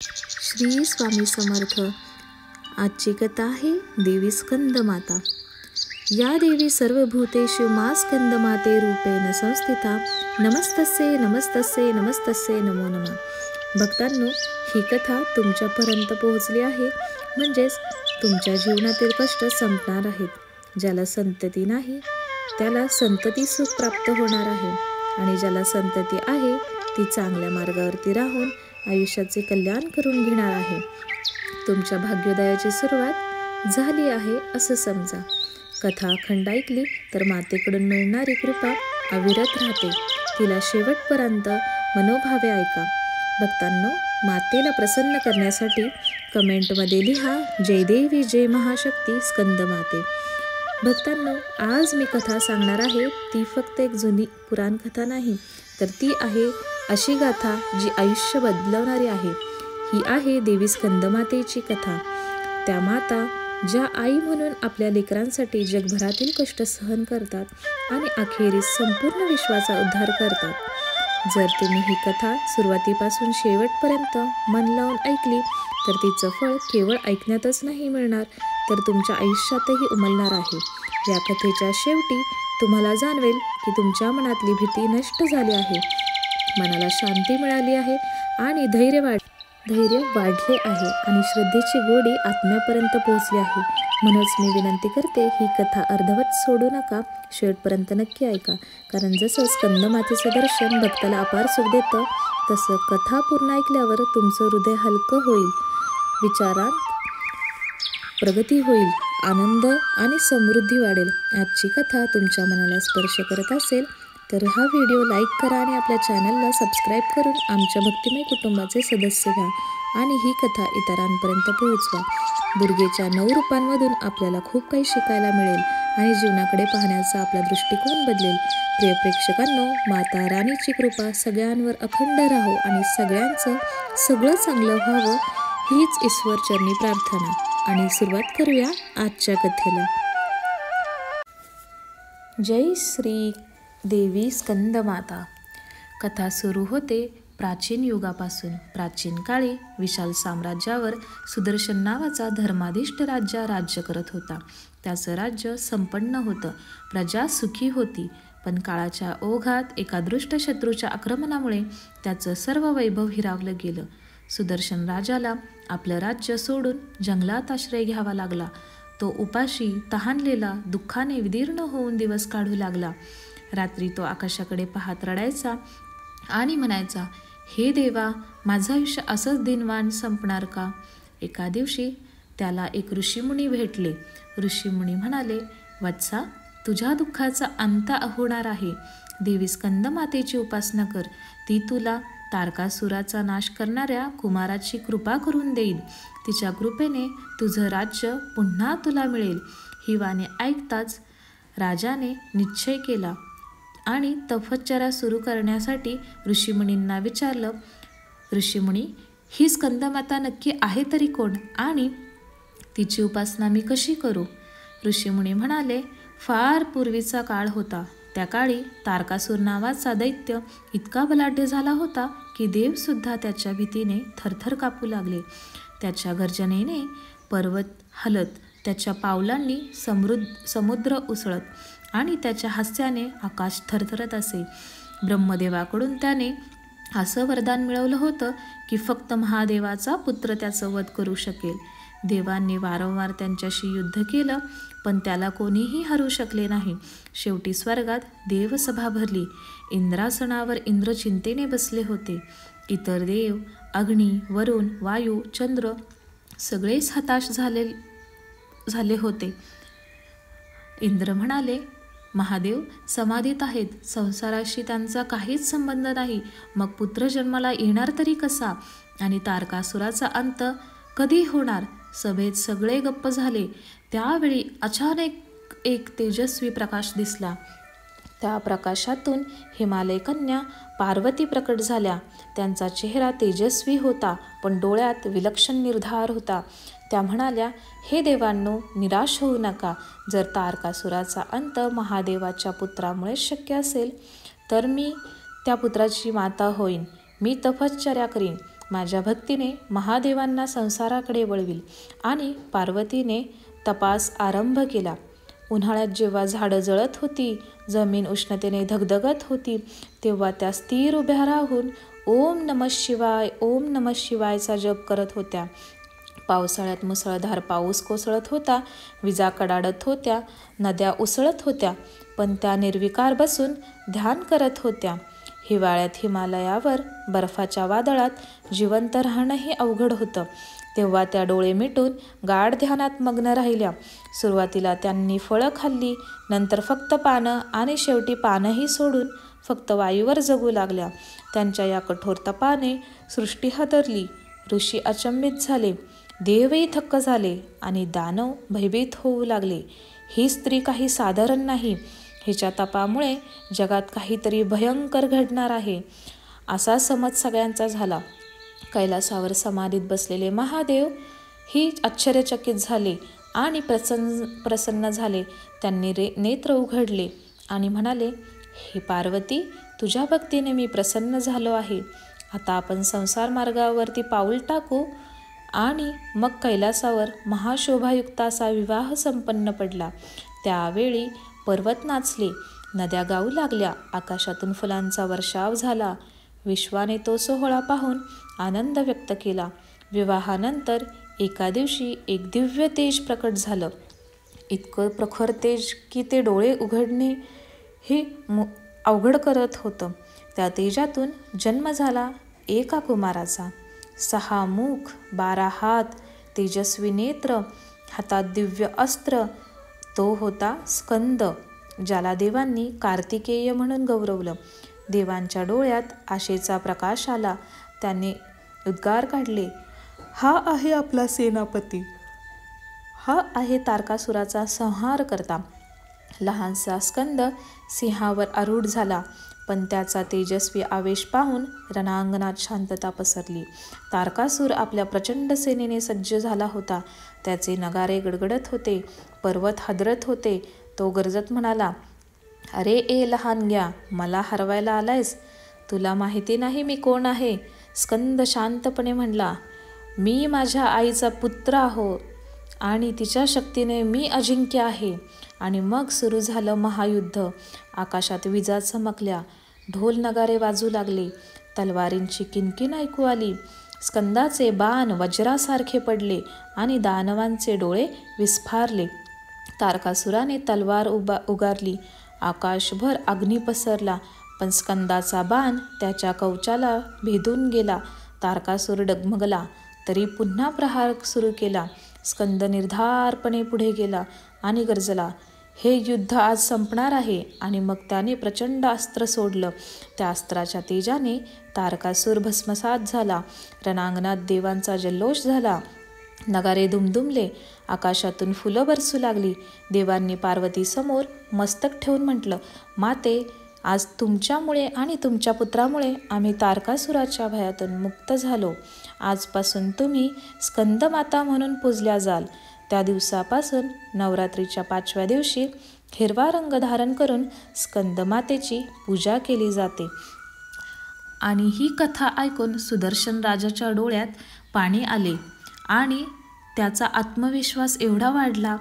श्री स्वामी समर्थ। आजची कथा आहे देवी स्कंदमाता। या देवी सर्वभूतेषु मा स्कंदमाते रूपेण संस्थिता। नमस्तस्ये नमस्तस्ये नमस्तस्ये नमो नमः। भक्तांनो, ही कथा तुमच्यापर्यंत पोहोचली आहे, म्हणजेच तुमच्या जीवनातील कष्ट संपणार आहेत। ज्याला संतती नाही त्याला संतती सुख प्राप्त होणार आहे, आणि ज्याला संतती आहे ती चांगल्या मार्गावरती राहून आयुष्याचे कल्याण करून घेणार आहे। तुमच्या भाग्योदयाची सुरुवात झाली आहे असं समजा। कथा अखंड ऐकली तर मातेकडून मिळणारी कृपा अविरत राहते। तिला शेवटपर्यंत मनोभावे ऐका। भक्तांनो, मातेला प्रसन्न करण्यासाठी कमेंटमध्ये लिहा जय देवी जय महाशक्ती स्कंदमाते। भक्तांनो, आज मी कथा सांगणार आहे ती फक्त एक जुनी पुराण कथा नाही, तर ती आहे अशी गाथा जी आयुष्य बदलवणारी आहे। ही आहे देवी स्कंदमातेची कथा। त्या माता ज्या आई म्हणून आपल्या लेकरांसाठी जगभरातील कष्ट सहन करतात आणि अखेरीस संपूर्ण विश्वाचा उद्धार करतात। जर तुम्ही ही कथा सुरुवातीपासून शेवटपर्यंत मन लावून ऐकली तर तिचं फळ केवळ ऐकण्यातच नाही मिळणार, तर तुमच्या आयुष्यातही उमलणार आहे। या कथेच्या शेवटी तुम्हाला जाणवेल की तुमच्या मनातली भीती नष्ट झाली आहे, मनाला शांती मिळाली आहे आणि धैर्य वाढले आहे, आणि श्रद्धेची गोडी आत्म्यापर्यंत पोहोचली आहे। म्हणूनच मी विनंती करते, ही कथा अर्धवट सोडू नका, शेवटपर्यंत नक्की ऐका। कारण जसं स्कंदमातेचं दर्शन भक्ताला अपार सुख देतं, तसं कथा पूर्ण ऐकल्यावर तुमचं हृदय हलकं होईल, विचारांत प्रगती होईल, आनंद आणि समृद्धी वाढेल। आजची कथा तुमच्या मनाला स्पर्श करत असेल तर हा व्हिडिओ लाईक करा आणि आपल्या चॅनलला सबस्क्राईब करून आमच्या भक्तिमय कुटुंबाचे सदस्य व्हा, आणि ही कथा इतरांपर्यंत पोहोचवा। दुर्गेच्या 9 रूपांमधून आपल्याला खूप काही शिकायला मिळेल आणि जीवनाकडे पाहण्याचा आपला दृष्टिकोन बदलेल। प्रिय प्रेक्षकांनो, माता राणीची कृपा सगळ्यांवर अखंड राहो आणि सगळ्यांचं सगळं चांगलं व्हावं हीच ईश्वरचरणी प्रार्थना। आणि सुरुवात करूया आजच्या कथेला। जय श्री देवी स्कंदमाता। कथा सुरू होते प्राचीन युगापासून। प्राचीन काळी विशाल साम्राज्यावर सुदर्शन नावाचा धर्माधिष्ठ राजा राज्य करत होता। त्याचं राज्य संपन्न होतं, प्रजा सुखी होती, पण काळाच्या ओघात एका दुष्ट शत्रूच्या आक्रमणामुळे त्याचं सर्व वैभव हिरावलं गेलं। सुदर्शन राजाला आपलं राज्य सोडून जंगलात आश्रय घ्यावा लागला। तो उपाशी तहानलेला दुःखाने विदीर्ण होऊन दिवस काढू लागला। रात्री तो आकाशाकडे पाहत रडायचा आणि म्हणायचा, हे देवा, माझं आयुष्य असंच दिनवाण संपणार का? एका दिवशी त्याला एक ऋषीमुनी भेटले। ऋषीमुनी म्हणाले, वत्सा, तुझ्या दुःखाचा अंत होणार आहे। देवी स्कंदमातेची उपासना कर, ती तुला तारकासुराचा नाश करणाऱ्या कुमाराची कृपा करून देईल। तिच्या कृपेने तुझं राज्य पुन्हा तुला मिळेल। ही वाणी ऐकताच राजाने निश्चय केला आणि तपश्चर्या सुरू करण्यासाठी ऋषीमुनींना विचारलं, ऋषीमुनी, ही स्कंदमाता नक्की आहे तरी कोण, आणि तिची उपासना मी कशी करू? ऋषीमुनी म्हणाले, फार पूर्वीचा काळ होता। त्या काळी तारकासूर नावाचा दैत्य इतका बलाढ्य झाला होता की देवसुद्धा त्याच्या भीतीने थरथर कापू लागले। त्याच्या गर्जनेने पर्वत हलत, त्याच्या पावलांनी समुद्र उसळत, आणि त्याच्या हास्याने आकाश थरथरत असे। ब्रह्मदेवाकडून त्याने असं वरदान मिळवलं होतं की फक्त महादेवाचा पुत्र त्याचं वध करू शकेल। देवांनी वारंवार त्यांच्याशी युद्ध केलं, पण त्याला कोणीही हरू शकले नाही। शेवटी स्वर्गात देवसभा भरली। इंद्रासनावर इंद्र चिंतेने बसले होते। इतर देव, अग्नी, वरुण, वायू, चंद्र सगळेच हताश झाले होते। इंद्र म्हणाले, महादेव समाधीत आहेत, संसाराशी त्यांचा काहीच संबंध नाही, मग पुत्र जन्माला येणार तरी कसा? आणि तारकासुराचा अंत कधी होणार? सभेत सगळे गप्प झाले। त्यावेळी अचानक एक तेजस्वी प्रकाश दिसला। त्या प्रकाशातून हिमालय कन्या पार्वती प्रकट झाल्या। त्यांचा चेहरा तेजस्वी होता, पण डोळ्यात विलक्षण निर्धार होता। त्या म्हणाल्या, हे देवांनो, निराश होऊ नका। जर तारकासुराचा अंत महादेवाच्या पुत्रामुळे शक्य असेल तर मी त्या पुत्राची माता होईन। मी तपश्चर्या करीन माझ्या भक्तीने महादेवांना संसाराकडे वळविल आणि पार्वतीने तपास आरंभ केला. उन्हाळ्यात जेव्हा झाडं जळत होती, जमीन उष्णतेने धगधगत होती, तेव्हा त्या स्थिर उभ्या राहून ओम नमः शिवाय, ओम नमः शिवायचा जप करत होत्या. पावसाळ्यात मुसळधार पाऊस कोसळत होता, विजा कडाडत होत्या, नद्या उसळत होत्या, पण त्या निर्विकार बसून ध्यान करत होत्या. हिवाळ्यात हिमालयावर बर्फाच्या वादळात जिवंत राहणंही अवघड होतं, तेव्हा त्या डोळे मिटून गाढ ध्यानात मग्न राहिल्या. सुरुवातीला त्यांनी फळं खाल्ली, नंतर फक्त पानं आणि शेवटी पानंही सोडून फक्त वायूवर जगू लागल्या. त्यांच्या या कठोर तपाने सृष्टी हादरली. ऋषी अचंबित झाले, देवही थक्क झाले आणि दानव भयभीत होऊ लागले. ही स्त्री काही साधारण नाही, हिच्या तपामुळे जगात काहीतरी भयंकर घडणार आहे, असा समज सगळ्यांचा झाला. कैलासावर समाधीत बसलेले महादेव ही आश्चर्यचकित झाले आणि प्रसन्न झाले. त्यांनी नेत्र उघडले आणि म्हणाले, हे पार्वती, तुझ्या भक्तीने मी प्रसन्न झालो आहे. आता आपण संसार मार्गावरती पाऊल टाकू. आणि मग कैलासावर महाशोभायुक्त असा विवाह संपन्न पडला. त्यावेळी पर्वत नाचले, नद्या गाऊ लागल्या, आकाशातून फुलांचा वर्षाव झाला. विश्वाने तो सोहळा पाहून आनंद व्यक्त केला. विवाहानंतर एका दिवशी एक दिव्य तेज प्रकट झालं. इतकं प्रखर तेज की ते डोळे उघडणे हे अवघड करत होतं. त्या तेजातून जन्म झाला एका कुमाराचा. 6 मुख, 12 हात, तेजस्वी नेत्र, हातात दिव्य अस्त्र. तो होता स्कंद, ज्याला देवांनी कार्तिकेय म्हणून गौरवलं. देवांच्या डोळ्यात आशेचा प्रकाश आला. त्याने उद्गार काढले, हा आहे आपला सेनापती, हा आहे तारकासुराचा संहार करता. लहानसा स्कंद सिंहावर आरूढ झाला, पण त्याचा तेजस्वी आवेश पाहून रणांगणात शांतता पसरली. तारकासूर आपल्या प्रचंड सेनेने सज्ज झाला होता. त्याचे नगारे गडगडत होते, पर्वत हादरत होते. तो गरजत म्हणाला, अरे ए लहानग्या, मला हरवायला आलायस? तुला माहिती नाही मी कोण आहे? स्कंद शांतपणे म्हणला, मी माझ्या आईचा पुत्र आहो आणि तिच्या शक्तीने मी अजिंक्य आहे. आणि मग सुरू झालं महायुद्ध. आकाशात विजा चमकल्या, ढोल नगारे वाजू लागले, तलवारींची किणकिण ऐकू आली. स्कंदाचे बाण वज्रासारखे पडले आणि दानवांचे डोळे विस्फारले. तारकासुराने तलवार उगारली, आकाशभर अग्नी पसरला, पण स्कंदाचा बाण त्याच्या कवचाला भेदून गेला. तारकासूर डगमगला, तरी पुन्हा प्रहार सुरू केला. स्कंद निर्धारपणे पुढे गेला आणि गरजला, हे युद्ध आज संपणार आहे. आणि मग त्याने प्रचंड अस्त्र सोडलं. त्या अस्त्राच्या तेजाने तारकासूर भस्मसात झाला. रणांगणात देवांचा जल्लोष झाला, नगारे दुमदुमले, आकाशातून फुलं बरसू लागली. देवांनी पार्वतीसमोर मस्तक ठेवून म्हटलं, माते, आज तुमच्यामुळे आणि तुमच्या पुत्रामुळे आम्ही तारकासुराच्या भयातून मुक्त झालो. आजपासून तुम्ही स्कंदमाता म्हणून पूजल्या जाल. त्या दिवसापासून नवरात्रीच्या 5व्या दिवशी हिरवा रंग धारण करून स्कंदमातेची पूजा केली जाते. आणि ही कथा ऐकून सुदर्शन राजाच्या डोळ्यात पाणी आले आणि त्याचा आत्मविश्वास एवढा वाढला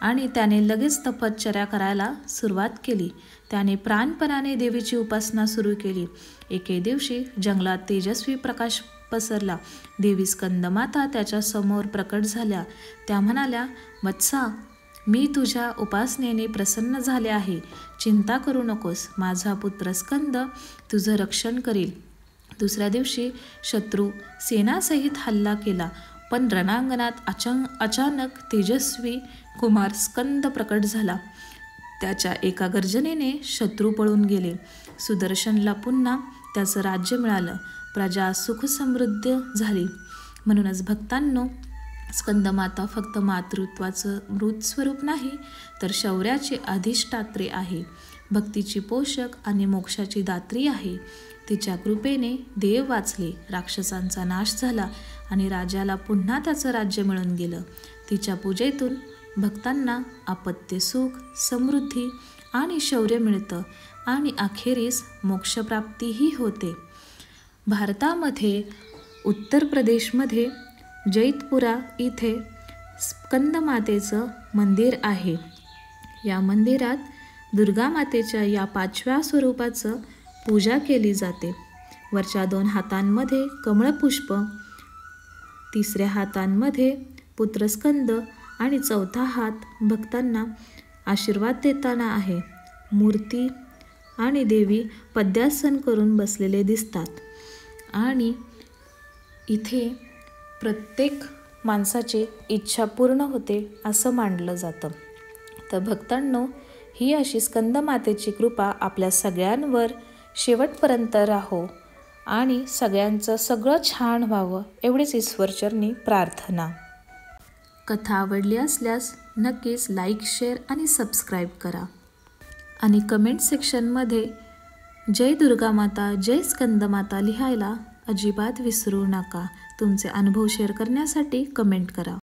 आणि त्याने लगेच तपश्चर्या करायला सुरुवात केली. त्याने प्राणपणाने देवीची उपासना सुरू केली. एके दिवशी जंगलात तेजस्वी प्रकाश पसरला. देवी स्कंदमाता त्याच्या समोर प्रकट झाल्या. त्या म्हणाल्या, वत्सा, मी तुझ्या उपासनेने प्रसन्न झाले आहे. चिंता करू नकोस, माझा पुत्र स्कंद तुझं रक्षण करील. दुसऱ्या दिवशी शत्रू सेनासहित हल्ला केला, पण रणांगणात अचानक तेजस्वी कुमार स्कंद प्रकट झाला. त्याच्या एका गर्जनेने शत्रू पळून गेले. सुदर्शनला पुन्हा त्याचं राज्य मिळालं. प्रजा सुखसमृद्ध झाली. म्हणूनच भक्तांनो, स्कंदमाता फक्त मातृत्वाचं मृत स्वरूप नाही, तर शौर्याची अधिष्ठात्री आहे, भक्तीची पोषक आणि मोक्षाची दात्री आहे. तिच्या कृपेने देव वाचले, राक्षसांचा नाश झाला आणि राजाला पुन्हा त्याचं राज्य मिळून गेलं. तिच्या पूजेतून भक्तांना अपत्य सुख, समृद्धी आणि शौर्य मिळतं आणि अखेरीस मोक्षप्राप्तीही होते. भारतामध्ये उत्तर प्रदेशमध्ये जैतपुरा इथे स्कंदमातेचं मंदिर आहे. या मंदिरात दुर्गा मातेच्या या 5व्या स्वरूपाचं पूजा केली जाते. वरच्या 2 हातांमध्ये कमळपुष्प, 3ऱ्या हातांमध्ये पुत्रस्कंद आणि 4था हात भक्तांना आशीर्वाद देताना आहे. मूर्ती आणि देवी पद्यासन करून बसलेले दिसतात आणि इथे प्रत्येक माणसाची इच्छा पूर्ण होते असं मानलं जातं. तर भक्तांनो, ही अशी स्कंदमातेची कृपा आपल्या सगळ्यांवर शेवटपर्यंत राहो आणि सगळ्यांचं सगळं छान व्हावं एवढीच ईश्वरचरणी प्रार्थना. कथा आवडली असल्यास नक्कीच लाईक, शेअर आणि सबस्क्राईब करा आणि कमेंट सेक्शनमध्ये जय दुर्गा माता, जय स्कंदमाता लिहायला अजिबात विसरू नका. तुमचे अनुभव शेअर करण्यासाठी कमेंट करा.